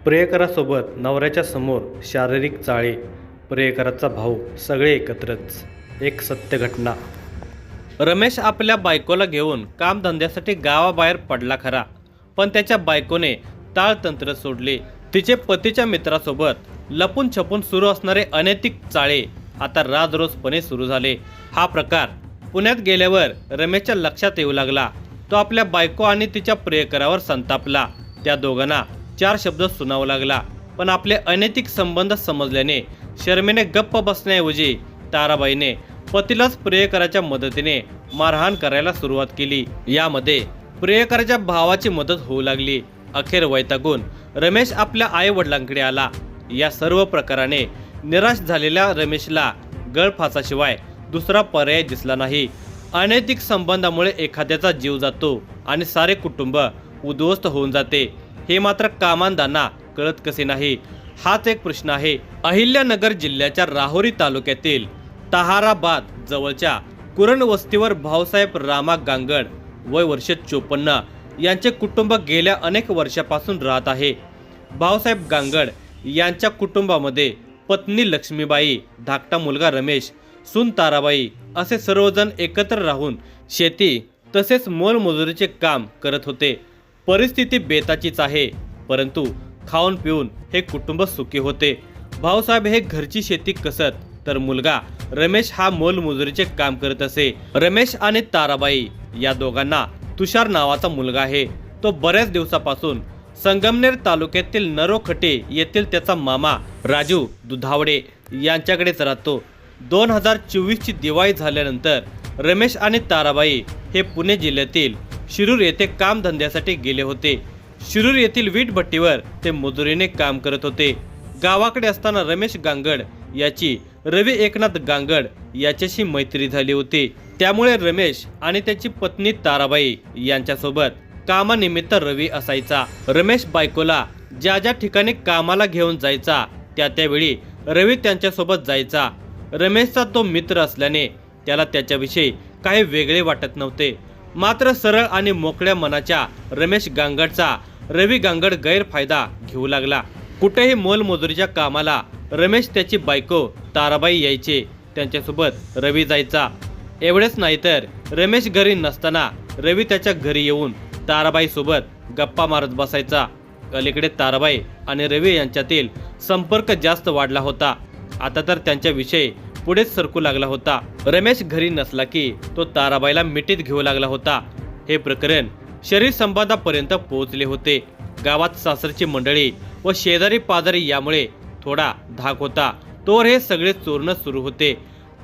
प्रियकरासोबत नवऱ्याच्या समोर शारीरिक चाळे, प्रियकराचा भाऊ, सगळे एकत्रच. एक सत्य घटना. रमेश आपल्या बायकोला घेऊन कामधंद्यासाठी गावाबाहेर पडला खरा, पण त्याच्या बायकोने ताळतंत्र सोडले. तिचे पतीच्या मित्रासोबत लपून छपून सुरू असणारे अनैतिक चाळे आता राजरोसपणे सुरू झाले. हा प्रकार पुण्यात गेल्यावर रमेशच्या लक्षात येऊ लागला. तो आपल्या बायको आणि तिच्या प्रियकरावर संतापला. त्या दोघांना 4 शब्द सुनावू लागला, पण आपले अनैतिक संबंध समजल्याने शर्मेने गप्प बसण्याऐवजी ताराबाईने पतीलाच प्रियकराच्या मदतीने मारहाण करायला सुरुवात केली. यामध्ये प्रियकराच्या भावाची मदत होऊ लागली. अखेर वैतागून रमेश आपल्या आई वडिलांकडे आला. या सर्व प्रकाराने निराश झालेल्या रमेशला गळफासाशिवाय दुसरा पर्याय दिसला नाही. अनैतिक संबंधामुळे एखाद्याचा जीव जातो आणि सारे कुटुंब उद्ध्वस्त होऊन जाते, हे मात्र कामांधांना कळत कसे नाही, हाच एक प्रश्न आहे. अहिल्यानगर जिल्ह्याच्या राहुरी तालुक्यातील ताहाराबाद जवळच्या कुरण वस्तीवर भाऊसाहेब रामा गांगड वय वर्ष 54 यांचे कुटुंब गेल्या अनेक वर्षापासून राहत आहे. भाऊसाहेब गांगड यांच्या कुटुंबामध्ये पत्नी लक्ष्मीबाई, धाकटा मुलगा रमेश, सून ताराबाई असे सर्वजण एकत्र राहून शेती तसेच मोलमजुरीचे काम करत होते. परिस्थिती बेताचीच आहे, परंतु खाऊन पिऊन हे कुटुंब सुखी होते. भाऊसाहेब हे घरची शेती कसत, तर मुलगा रमेश हा मोलमजुरीचे काम करत असे. रमेश आणि ताराबाई या दोघांना तुषार नावाचा मुलगा आहे. तो बऱ्याच दिवसापासून संगमनेर तालुक्यातील नरोखटे येथील त्याचा मामा राजू दुधावडे यांच्याकडेच राहतो. 2024 ची दिवाळी झाल्यानंतर रमेश आणि ताराबाई हे पुणे जिल्ह्यातील शिरूर येथे कामधंद्यासाठी गेले होते. शिरूर येथील वीटभट्टीवर ते मजुरीने काम करत होते. गावाकडे असताना रमेश गांगड याची रवी एकनाथ गांगड याच्याशी मैत्री झाली होती. त्यामुळे रमेश आणि त्याची पत्नी ताराबाई यांच्यासोबत कामानिमित्त रवी असायचा. रमेश बायकोला ज्या ज्या ठिकाणी कामाला घेऊन जायचा त्यावेळी रवी त्यांच्यासोबत जायचा. रमेशचा तो मित्र असल्याने त्याला त्याच्याविषयी काही वेगळे वाटत नव्हते. मात्र सरळ आणि मोकळ्या मनाच्या रमेश गांगडचा रवी गांगड गैरफायदा घेऊ लागला. कुठेही मोलमजुरीच्या कामाला रमेश त्याची बायको ताराबाई यायचे, त्यांच्यासोबत रवी जायचा. एवढेच नाही तर रमेश घरी नसताना रवी त्याच्या घरी येऊन ताराबाई सोबत गप्पा मारत बसायचा. अलीकडे ताराबाई आणि रवी यांच्यातील संपर्क जास्त वाढला होता. आता तर त्यांच्याविषयी पुढेच सरकू लागला होता. रमेश घरी नसला की तो ताराबाईला मिठीत घेऊ लागला होता. हे प्रकरण शरीर संवादापर्यंत पोहोचले होते. गावात सासरची मंडळी व शेजारी पाजारी यामुळे थोडा धाक होता. तोवर हे सगळे चोरणं सुरू होते.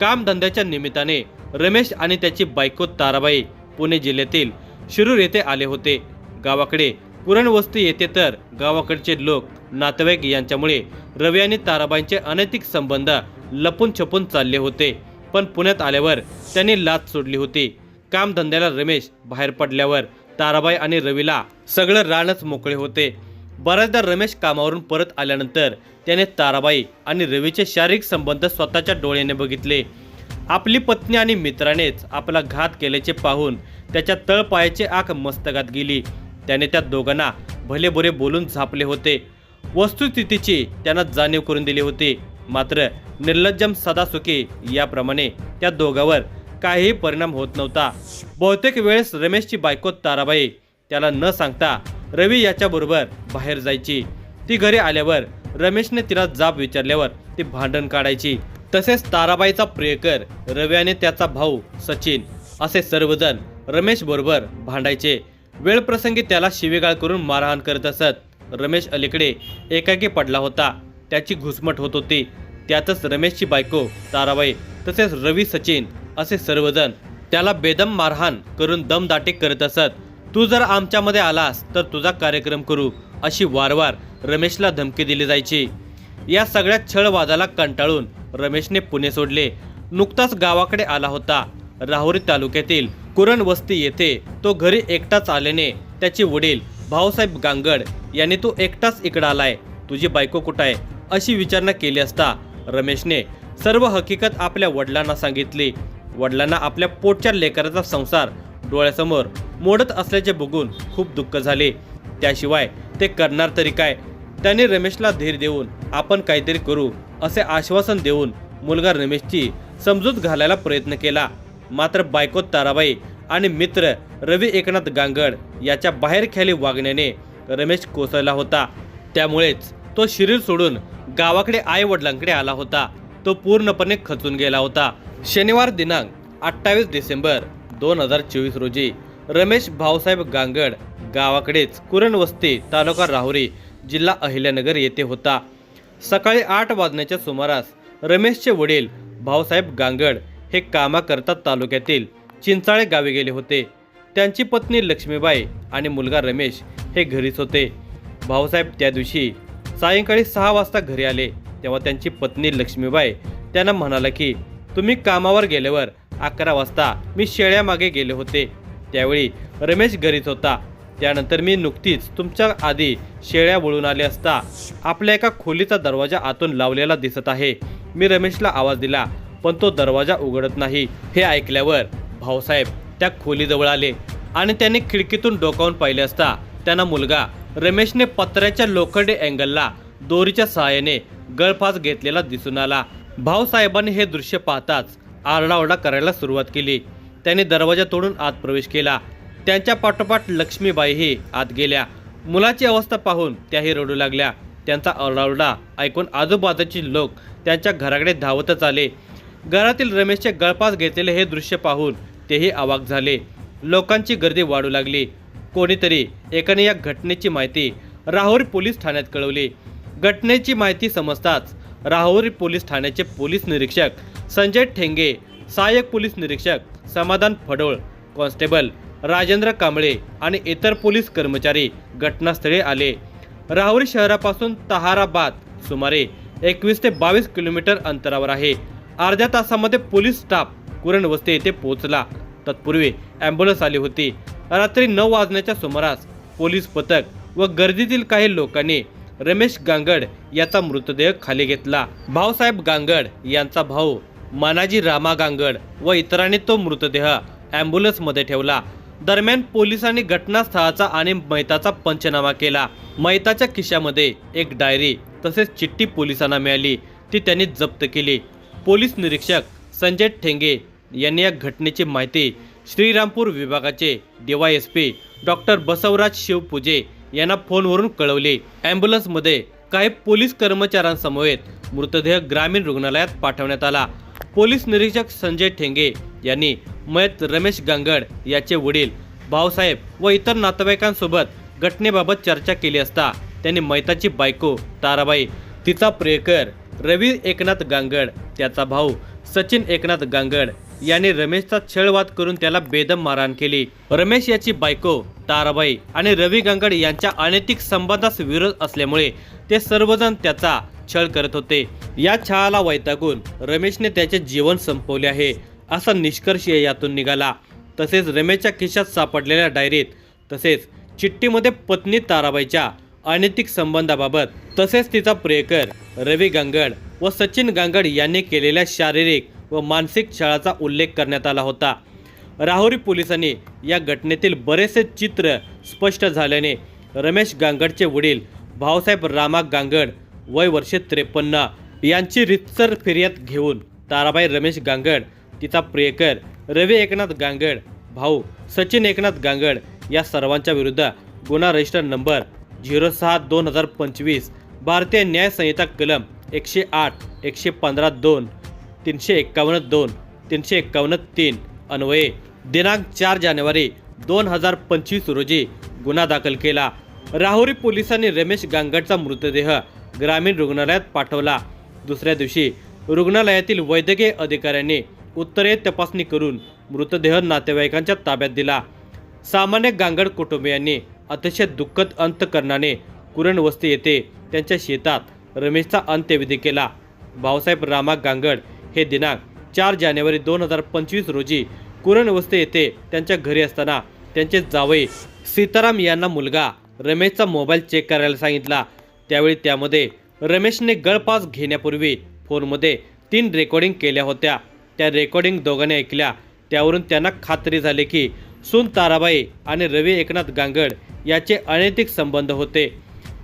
कामधंद्याच्या निमित्ताने रमेश आणि त्याची बायको ताराबाई पुणे जिल्ह्यातील शिरूर येथे आले होते. गावाकडे कुरण वस्ती येते तर गावाकडचे लोक नातेवाईक यांच्यामुळे रवी आणि ताराबाईंचे अनैतिक संबंध लपून छपून चालले होते. पण पुण्यात आल्यावर त्यांनी लाच सोडली होती. कामधंद्याला रमेश बाहेर पडल्यावर ताराबाई आणि रवीला सगळं रानच मोकळे होते. बऱ्याचदा रमेश कामावरून परत आल्यानंतर त्याने ताराबाई आणि रवीचे शारीरिक संबंध स्वतःच्या डोळ्याने बघितले. आपली पत्नी आणि मित्रानेच आपला घात केल्याचे पाहून त्याच्या तळपायाची आग मस्तकात गेली. त्याने त्या दोघांना भले बुरे बोलून झापले होते. वस्तुस्थितीची त्यांना जाणीव करून दिली होती. मात्र निर्लज्जम सदासुखी याप्रमाणे त्या दोघांवर काहीही परिणाम होत नव्हता. बहुतेक वेळेस रमेशची बायको ताराबाई त्याला न सांगता रवी याच्याबरोबर बाहेर जायची. ती घरी आल्यावर रमेशने तिला जाब विचारल्यावर ती भांडण काढायची. तसेच ताराबाईचा प्रियकर रवी आणि त्याचा भाऊ सचिन असे सर्वजण रमेश बरोबर भांडायचे. वेळ प्रसंगी त्याला शिवीगाळ करून मारहाण करत असत. रमेश अलीकडे एकाकी पडला होता. त्याची घुसमट होत होती. त्यातच रमेशची बायको ताराबाई तसेच रवी, सचिन असे सर्वजण त्याला बेदम मारहाण करून दमदाटी करत असत. तू जर आमच्यामध्ये आलास तर तुझा कार्यक्रम करू, अशी वारंवार रमेशला धमकी दिली जायची. या सगळ्या छळवादाला कंटाळून रमेशने पुणे सोडले. नुकताच गावाकडे आला होता. राहुरी तालुक्यातील कुरण वस्ती येथे तो घरी एकटाच आल्याने त्याचे वडील भाऊसाहेब गांगड यांनी तू एकटाच इकडे आलाय, तुझी बायको कुठं आहे, अशी विचारणा केली असता रमेशने सर्व हकीकत आपल्या वडिलांना सांगितली. वडिलांना आपल्या पोटच्या लेकराचा संसार डोळ्यासमोर मोडत असल्याचे बघून खूप दुःख झाले. त्याशिवाय ते करणार तरी काय. त्यांनी रमेशला धीर देऊन आपण काहीतरी करू असे आश्वासन देऊन मुलगा रमेशची समजूत घालायला प्रयत्न केला. मात्र बायको ताराबाई आणि मित्र रवी एकनाथ गांगड याच्या बाहेरख्याली वागण्याने रमेश कोसळला होता. त्यामुळेच तो शरीर सोडून गावाकडे आई वडिलांकडे आला होता. तो पूर्णपणे खचून गेला होता. शनिवार दिनांक 28 डिसेंबर 2024 रोजी रमेश भाऊसाहेब गांगड गावाकडेच कुरणवस्ती तालुका राहुरी जिल्हा अहिल्यानगर येथे होता. सकाळी 8 वाजण्याच्या सुमारास रमेशचे वडील भाऊसाहेब गांगड हे कामाकरता तालुक्यातील चिंचाळे गावी गेले होते. त्यांची पत्नी लक्ष्मीबाई आणि मुलगा रमेश हे घरीच होते. भाऊसाहेब त्या दिवशी सायंकाळी 6 वाजता घरी आले तेव्हा त्यांची पत्नी लक्ष्मीबाई त्यांना म्हणाला की तुम्ही कामावर गेल्यावर 11 वाजता मी शेळ्यामागे गेले होते. त्यावेळी रमेश घरीच होता. त्यानंतर मी नुकतीच तुमच्या आधी शेळ्या वळून आले असता आपल्या एका खोलीचा दरवाजा आतून लावलेला दिसत आहे. मी रमेशला आवाज दिला पण तो दरवाजा उघडत नाही. हे ऐकल्यावर भाऊसाहेब त्या खोलीजवळ आले आणि त्यांनी खिडकीतून डोकावून पाहिले असता त्यांना मुलगा रमेशने पत्र्याच्या लोखंडी अँगलला दोरीच्या सहाय्याने गळफास घेतलेला दिसून आला. भाऊसाहेबांनी हे दृश्य पाहताच आरडाओरडा करायला सुरुवात केली. त्यांनी दरवाजा तोडून आत प्रवेश केला. त्यांच्या पाठोपाठ लक्ष्मीबाईही आत गेल्या. मुलाची अवस्था पाहून त्याही रडू लागल्या. त्यांचा आरडाओरडा ऐकून आजूबाजूचे लोक त्यांच्या घराकडे धावतच आले. घरातील रमेशचे गळफास घेतलेले हे दृश्य पाहून तेही अवाक झाले. लोकांची गर्दी वाढू लागली. कोणीतरी एकाने या घटनेची माहिती राहुरी पोलीस ठाण्यात कळवली. घटनेची माहिती समजताच राहुरी पोलीस ठाण्याचे पोलीस निरीक्षक संजय ठेंगे, सहाय्यक पोलीस निरीक्षक समाधान फडोळ, कॉन्स्टेबल राजेंद्र कांबळे आणि इतर पोलीस कर्मचारी घटनास्थळी आले. राहुरी शहरापासून ताहाराबाद सुमारे 21 ते 22 किलोमीटर अंतरावर आहे. अर्ध्या तासामध्ये पोलीस स्टाफ कुरणवस्ती येथे पोहोचला. तत्पूर्वी ॲम्ब्युलन्स आली होती. रात्री 9 वाजण्याच्या सुमारास पोलीस पथक व गर्दीतील काही लोकांनी रमेश गांगड याचा मृतदेह खाली घेतला. भाऊसाहेब गांगड यांचा भाऊ मानाजी रामा गांगड व इतरांनी तो मृतदेह ॲम्ब्युलन्समध्ये ठेवला. दरम्यान पोलिसांनी घटनास्थळाचा आणि मैताचा पंचनामा केला. मैताच्या खिशामध्ये एक डायरी तसेच चिठ्ठी पोलिसांना मिळाली. ती त्यांनी जप्त केली. पोलीस निरीक्षक संजय ठेंगे यांनी या घटनेची माहिती श्रीरामपूर विभागाचे DYSP डॉक्टर बसवराज शिवपूजे यांना फोनवरून कळवली. ॲम्ब्युलन्समध्ये काही पोलीस कर्मचाऱ्यांसमवेत मृतदेह ग्रामीण रुग्णालयात पाठवण्यात आला. पोलीस निरीक्षक संजय ठेंगे यांनी मयत रमेश गांगड याचे वडील भाऊसाहेब व इतर नातेवाईकांसोबत घटनेबाबत चर्चा केली असता त्यांनी मयताची बायको ताराबाई, तिचा प्रियकर रवी एकनाथ गांगड, त्याचा भाऊ सचिन एकनाथ गांगड यांनी रमेशचा छळवाद करून त्याला बेदम मारहाण केली. रमेश याची बायको ताराबाई आणि रवी गांगड यांच्या अनैतिक संबंधास विरोध असल्यामुळे ते सर्वजण त्याचा छळ करत होते. या छळाला वैतागून रमेशने त्याचे जीवन संपवले आहे असा निष्कर्ष यातून निघाला. तसेच रमेशच्या खिशात सापडलेल्या डायरीत तसेच चिठ्ठीमध्ये पत्नी ताराबाईच्या अनैतिक संबंधाबाबत तसेच तिचा प्रियकर रवी गांगड व सचिन गांगड यांनी केलेल्या शारीरिक व मानसिक छळाचा उल्लेख करण्यात आला होता. राहुरी पोलिसांनी या घटनेतील बरेचसे चित्र स्पष्ट झाल्याने रमेश गांगडचे वडील भाऊसाहेब रामा गांगड वय वर्षे 53 यांची रितसर फिर्याद घेऊन ताराबाई रमेश गांगड, तिचा प्रियकर रवी एकनाथ गांगड, भाऊ सचिन एकनाथ गांगड या सर्वांच्या विरुद्ध गुन्हा रजिस्टर नंबर 06/2025 भारतीय न्याय संहिता कलम 108, 115(2), 351(2), 351(3) अन्वये दिनांक 4 जानेवारी 2025 रोजी गुन्हा दाखल केला. राहुरी पोलिसांनी रमेश गांगडचा मृतदेह ग्रामीण रुग्णालयात पाठवला. दुसऱ्या दिवशी रुग्णालयातील वैद्यकीय अधिकाऱ्यांनी उत्तरेय तपासणी करून मृतदेह नातेवाईकांच्या ताब्यात दिला. सामान्य गांगड कुटुंबियांनी अतिशय दुःखद अंतकरणाने कुरणवस्ती येथे त्यांच्या शेतात रमेशचा अंत्यविधी केला. भाऊसाहेब रामा गांगड हे दिनांक 4 जानेवारी 2025 रोजी कुरणवस्ती येथे त्यांच्या घरी असताना त्यांचे जावई सीताराम यांना मुलगा रमेशचा मोबाईल चेक करायला सांगितला. त्यावेळी त्यामध्ये रमेशने गळफास घेण्यापूर्वी फोनमध्ये 3 रेकॉर्डिंग केल्या होत्या. त्या रेकॉर्डिंग दोघांनी ऐकल्या. त्यावरून त्यांना खात्री झाली की सून ताराबाई आणि रवी एकनाथ गांगड याचे अनैतिक संबंध होते.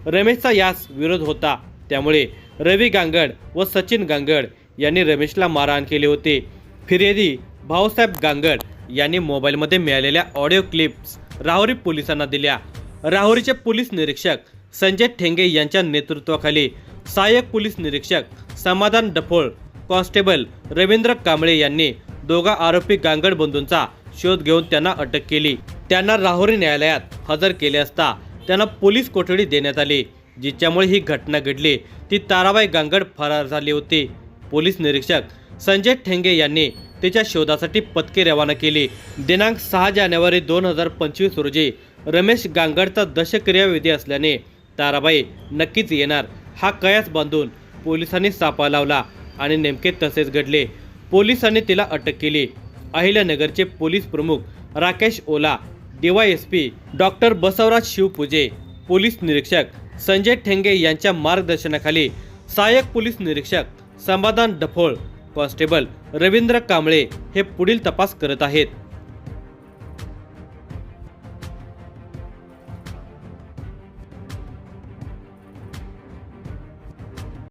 रमेशचा यास विरोध होता, त्यामुळे रवी गांगड व सचिन गांगड यांनी रमेशला मारहाण केले होते. फिर्यादी भाऊसाहेब गांगड यांनी मोबाईलमध्ये मिळालेल्या ऑडिओ क्लिप्स राहुरी पोलिसांना दिल्या. राहुरीचे पोलीस निरीक्षक संजय ठेंगे यांच्या नेतृत्वाखाली सहाय्यक पोलीस निरीक्षक समाधान डफोळ, कॉन्स्टेबल रवींद्र कांबळे यांनी दोघा आरोपी गांगड बंधूंचा शोध घेऊन त्यांना अटक केली. त्यांना राहुरी न्यायालयात हजर केले असता त्यांना पोलीस कोठडी देण्यात आली. जिच्यामुळे ही घटना घडली ती ताराबाई गांगड फरार झाली होती. पोलीस निरीक्षक संजय ठेंगे यांनी तिच्या शोधासाठी पथके रवाना केली. दिनांक 6 जानेवारी 2025 रोजी रमेश गांगडचा दशक्रियाविधी असल्याने ताराबाई नक्कीच येणार हा कयास बांधून पोलिसांनी सापळा लावला आणि नेमके तसेच घडले. पोलिसांनी तिला अटक केली. अहिल्यानगरचे पोलीस प्रमुख Rakesh Ola, DYSP doctor Basavaraj Shivpuje, police निरीक्षक संजय ठेंगे यांच्या मार्गदर्शनाखाली सहाय्यक पोलीस निरीक्षक समाधान डफोळ, कॉन्स्टेबल रवींद्र कांबळे हे पुढील तपास करत आहेत.